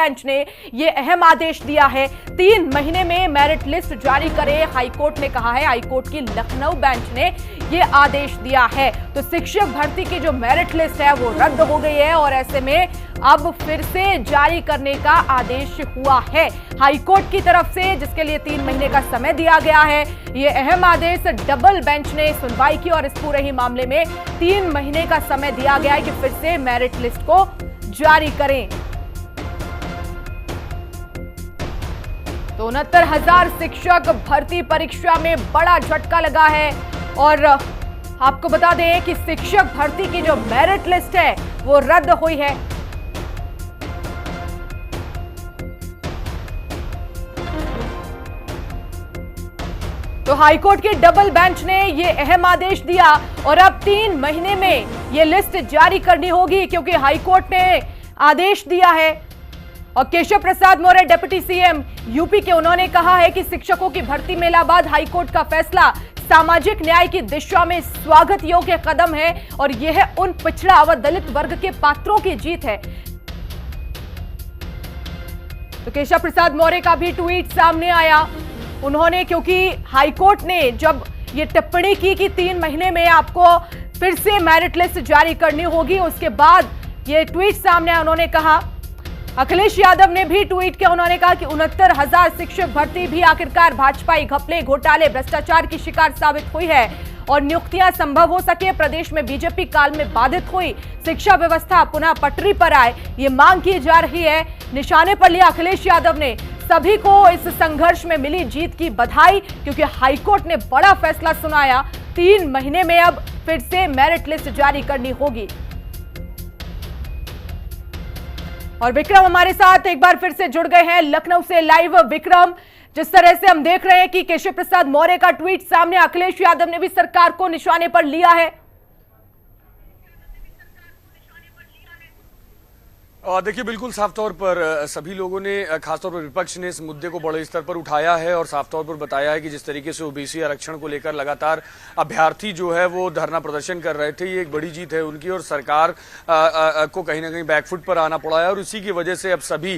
Bench ने यह अहम आदेश दिया है। 3 महीने में मेरिट लिस्ट जारी करे, हाईकोर्ट ने कहा है। हाईकोर्ट की लखनऊ बेंच ने यह आदेश दिया है। तो शिक्षक भर्ती की जो मेरिट लिस्ट है वो रद्द हो गई है और ऐसे में अब फिर से जारी करने का आदेश हुआ है हाईकोर्ट की तरफ से, जिसके लिए 3 महीने का समय दिया गया है। यह अहम आदेश डबल बेंच ने सुनवाई की और इस पूरे ही मामले में 3 महीने का समय दिया गया है कि फिर से मेरिट लिस्ट को जारी करें। तो 69,000 शिक्षक भर्ती परीक्षा में बड़ा झटका लगा है और आपको बता दें कि शिक्षक भर्ती की जो मेरिट लिस्ट है वो रद्द हुई है। तो हाईकोर्ट की डबल बेंच ने यह अहम आदेश दिया और अब 3 महीने में यह लिस्ट जारी करनी होगी, क्योंकि हाईकोर्ट ने आदेश दिया है। और Keshav Prasad Maurya deputy CM UP के, उन्होंने कहा है कि शिक्षकों की भर्ती में इलाहाबाद हाईकोर्ट का फैसला सामाजिक न्याय की दिशा में स्वागत योग्य कदम है और यह उन पिछड़ा व दलित वर्ग के पात्रों की जीत है। तो केशव प्रसाद मौर्य का भी ट्वीट सामने आया। उन्होंने, क्योंकि हाईकोर्ट ने जब ये टिप्पणी की कि 3 महीने में आपको फिर से मेरिट लिस्ट जारी करनी होगी, उसके बाद ये ट्वीट सामने आया। उन्होंने कहा, अखिलेश यादव ने भी ट्वीट किया। उन्होंने कहा कि 69,000 शिक्षक भर्ती भी आखिरकार भाजपाई घपले, घोटाले, भ्रष्टाचार की शिकार साबित हुई है और नियुक्तियां संभव हो सके। प्रदेश में बीजेपी काल में बाधित हुई शिक्षा व्यवस्था पुनः पटरी पर आए, ये मांग की जा रही है। निशाने पर लिया अखिलेश यादव ने सभी को इस संघर्ष में मिली जीत की बधाई, क्योंकि हाईकोर्ट ने बड़ा फैसला सुनाया। 3 महीने में अब फिर से मेरिट लिस्ट जारी करनी होगी। और विक्रम हमारे साथ एक बार फिर से जुड़ गए हैं लखनऊ से लाइव। विक्रम, जिस तरह से हम देख रहे हैं कि केशव प्रसाद मौर्य का ट्वीट सामने, अखिलेश यादव ने भी सरकार को निशाने पर लिया है। देखिए, बिल्कुल साफ तौर पर सभी लोगों ने, खासतौर पर विपक्ष ने इस मुद्दे को बड़े स्तर पर उठाया है और साफ तौर पर बताया है कि जिस तरीके से ओबीसी आरक्षण को लेकर लगातार अभ्यर्थी जो है वो धरना प्रदर्शन कर रहे थे, ये एक बड़ी जीत है उनकी और सरकार को कहीं ना कहीं बैकफुट पर आना पड़ा है और इसी की वजह से अब सभी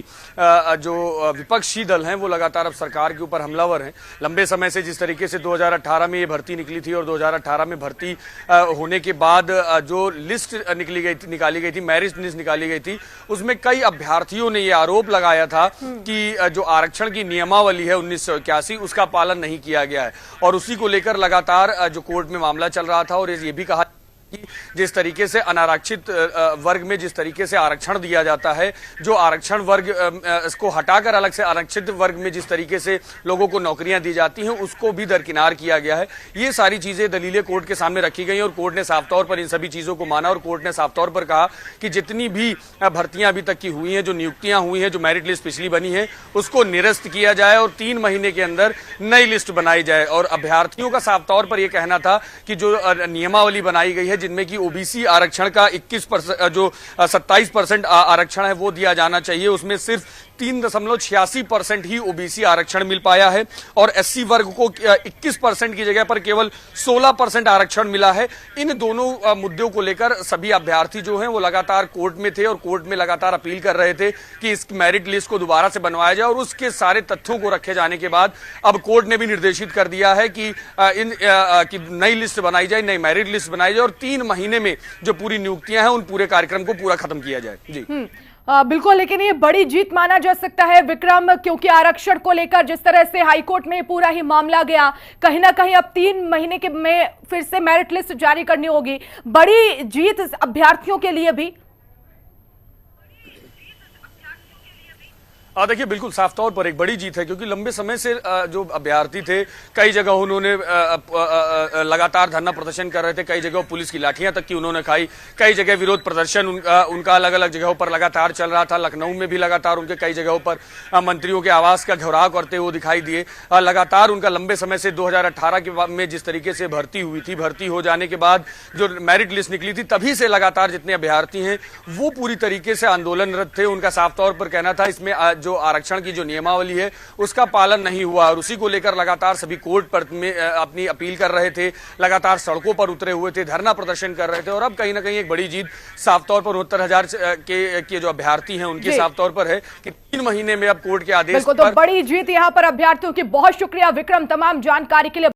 जो विपक्षी दल हैं वो लगातार अब सरकार के ऊपर हमलावर हैं। लंबे समय से जिस तरीके से 2018 में ये भर्ती निकली थी और 2018 में भर्ती होने के बाद जो लिस्ट निकाली गई थी, मेरिट लिस्ट निकाली गई थी, उसमें कई अभ्यर्थियों ने यह आरोप लगाया था कि जो आरक्षण की नियमावली है 1981 उसका पालन नहीं किया गया है और उसी को लेकर लगातार जो कोर्ट में मामला चल रहा था और ये भी कहा कि जिस तरीके से अनारक्षित वर्ग में जिस तरीके से आरक्षण दिया जाता है, जो आरक्षण वर्ग इसको हटाकर अलग से आरक्षित वर्ग में जिस तरीके से लोगों को नौकरियां दी जाती हैं उसको भी दरकिनार किया गया है। ये सारी चीजें दलीलें कोर्ट के सामने रखी गई और कोर्ट ने साफ तौर पर इन सभी चीजों को माना और कोर्ट ने साफ तौर पर कहा कि जितनी भी भर्तियां अभी तक की हुई हैं, जो नियुक्तियां हुई हैं, जो मेरिट लिस्ट पिछली बनी है उसको निरस्त किया जाए और 3 महीने के अंदर नई लिस्ट बनाई जाए। और अभ्यर्थियों का साफ तौर पर यह कहना था कि जो नियमावली बनाई गई है जिनमें कि ओबीसी आरक्षण का 21% जो 27% आरक्षण है वो दिया जाना चाहिए, उसमें सिर्फ 3.86% ही ओबीसी आरक्षण मिल पाया है और एससी वर्ग को 21% की जगह पर केवल 16% आरक्षण मिला है। इन दोनों मुद्दों को लेकर सभी अभ्यर्थी जो हैं वो लगातार कोर्ट में थे और कोर्ट में लगातार अपील कर रहे थे कि इस मेरिट लिस्ट को दोबारा से बनवाया जाए और उसके सारे तथ्यों को रखे जाने के बाद अब कोर्ट ने भी निर्देशित कर दिया है कि नई लिस्ट बनाई जाए, नई मेरिट लिस्ट बनाई जाए और 3 महीने में जो पूरी नियुक्तियां हैं उन पूरे कार्यक्रम को पूरा खत्म किया जाए। जी बिल्कुल, लेकिन ये बड़ी जीत माना जा सकता है विक्रम, क्योंकि आरक्षण को लेकर जिस तरह से हाईकोर्ट में पूरा ही मामला गया, कहीं ना कहीं अब 3 महीने के में फिर से मेरिट लिस्ट जारी करनी होगी। बड़ी जीत अभ्यर्थियों के लिए भी। देखिए, बिल्कुल साफ तौर पर एक बड़ी जीत है क्योंकि लंबे समय से जो अभ्यर्थी थे कई जगह उन्होंने लगातार धरना प्रदर्शन कर रहे थे, कई जगह पुलिस की लाठियां तक की उन्होंने खाई, कई जगह विरोध प्रदर्शन उनका अलग अलग जगहों पर लगातार चल रहा था। लखनऊ में भी लगातार उनके कई जगहों पर मंत्रियों के आवास का घेराव करते हुए दिखाई दिए। लगातार उनका लंबे समय से 2018 के में जिस तरीके से भर्ती हुई थी, भर्ती हो जाने के बाद जो मेरिट लिस्ट निकली थी तभी से लगातार जितने अभ्यर्थी हैं वो पूरी तरीके से आंदोलनरत थे। उनका साफ तौर पर कहना था इसमें जो जो आरक्षण की जो नियमावली है उसका पालन नहीं हुआ और उसी को लेकर लगातार सभी कोर्ट में अपनी अपील कर रहे थे, लगातार सड़कों पर उतरे हुए थे, धरना प्रदर्शन कर रहे थे। और अब कहीं ना कहीं एक बड़ी जीत साफ तौर पर 69,000 के जो अभ्यर्थी हैं उनके साफ तौर पर है कि 3 महीने में अब कोर्ट के आदेश बिल्कुल, तो बड़ी जीत यहाँ पर अभ्यर्थियों की। बहुत शुक्रिया विक्रम तमाम जानकारी के लिए।